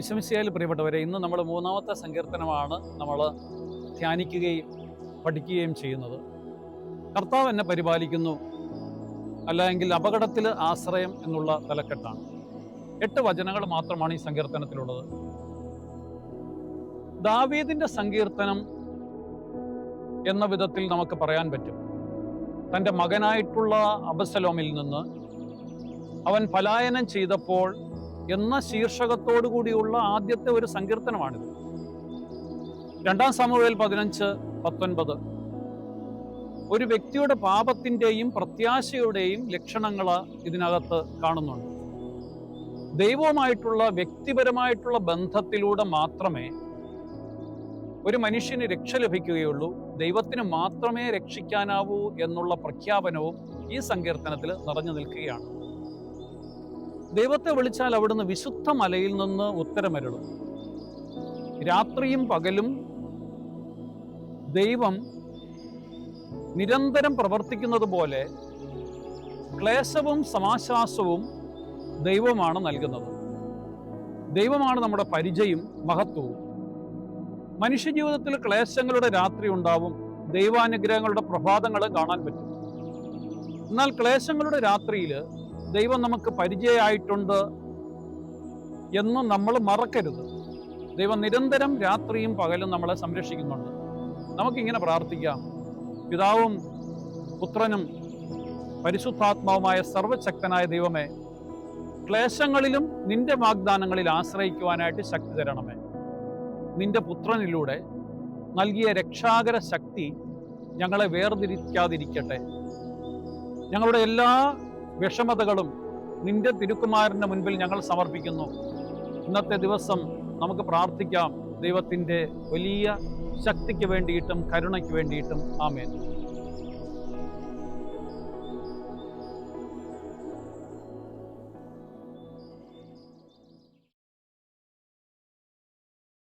ഈശോമിശിഹായിൽ പ്രിയപ്പെട്ടവരെ, ഇന്ന് നമ്മൾ മൂന്നാമത്തെ സങ്കീർത്തനമാണ് നമ്മൾ ധ്യാനിക്കുകയും പഠിക്കുകയും ചെയ്യുന്നത്. കർത്താവ് എന്നെ പരിപാലിക്കുന്നു, അല്ലെങ്കിൽ അപകടത്തിൽ ആശ്രയം എന്നുള്ള തലക്കെട്ടാണ്. 8 വചനങ്ങൾ മാത്രമാണ് ഈ സങ്കീർത്തനത്തിലുള്ളത്. ദാവീദിന്റെ സങ്കീർത്തനം എന്ന വിധത്തിൽ നമുക്ക് പറയാൻ പറ്റും. തൻ്റെ മകനായിട്ടുള്ള അബസലോമിൽ നിന്ന് അവൻ പലായനം ചെയ്തപ്പോൾ എന്ന ശീർഷകത്തോടു കൂടിയുള്ള ആദ്യത്തെ ഒരു സങ്കീർത്തനമാണിത്. 2 ശമൂവേൽ 15:19 ഒരു വ്യക്തിയുടെ പാപത്തിൻ്റെയും പ്രത്യാശയുടെയും ലക്ഷണങ്ങൾ ഇതിനകത്ത് കാണുന്നുണ്ട്. ദൈവവുമായിട്ടുള്ള വ്യക്തിപരമായിട്ടുള്ള ബന്ധത്തിലൂടെ മാത്രമേ ഒരു മനുഷ്യന് രക്ഷ ലഭിക്കുകയുള്ളൂ, ദൈവത്തിന് മാത്രമേ രക്ഷിക്കാനാവൂ എന്നുള്ള പ്രഖ്യാപനവും ഈ സങ്കീർത്തനത്തിൽ നിറഞ്ഞു നിൽക്കുകയാണ്. ദൈവത്തെ വിളിച്ചാൽ അവിടുന്ന് വിശുദ്ധ മലയിൽ നിന്ന് ഉത്തരമരുളും. രാത്രിയും പകലും ദൈവം നിരന്തരം പ്രവർത്തിക്കുന്നത് പോലെ ക്ലേശവും സമാശ്വാസവും ദൈവമാണ് നൽകുന്നത്. ദൈവമാണ് നമ്മുടെ പരിചയം, മഹത്വവും. മനുഷ്യജീവിതത്തിൽ ക്ലേശങ്ങളുടെ രാത്രി ഉണ്ടാവും, ദൈവാനുഗ്രഹങ്ങളുടെ പ്രഭാതങ്ങൾ കാണാൻ പറ്റും. എന്നാൽ ക്ലേശങ്ങളുടെ രാത്രിയിൽ ദൈവം നമുക്ക് പരിചയമായിട്ടുണ്ട് എന്ന് നമ്മൾ മറക്കരുത്. ദൈവം നിരന്തരം രാത്രിയും പകലും നമ്മളെ സംരക്ഷിക്കുന്നുണ്ട്. നമുക്കിങ്ങനെ പ്രാർത്ഥിക്കാം: പിതാവും പുത്രനും പരിശുദ്ധാത്മാവുമായ സർവശക്തനായ ദൈവമേ, ക്ലേശങ്ങളിലും നിന്റെ വാഗ്ദാനങ്ങളിൽ ആശ്രയിക്കുവാനായിട്ട് ശക്തി തരണമേ. നിന്റെ പുത്രനിലൂടെ നൽകിയ രക്ഷാകര ശക്തി ഞങ്ങളെ വേർതിരിക്കാതിരിക്കട്ടെ. ഞങ്ങളുടെ എല്ലാ വിഷമതകളും നിന്റെ തിരുക്കുമാരൻ്റെ മുൻപിൽ ഞങ്ങൾ സമർപ്പിക്കുന്നു. ഇന്നത്തെ ദിവസം നമുക്ക് പ്രാർത്ഥിക്കാം ദൈവത്തിൻ്റെ വലിയ ശക്തിക്ക് വേണ്ടിയിട്ടും കരുണയ്ക്ക് വേണ്ടിയിട്ടും. ആമേൻ.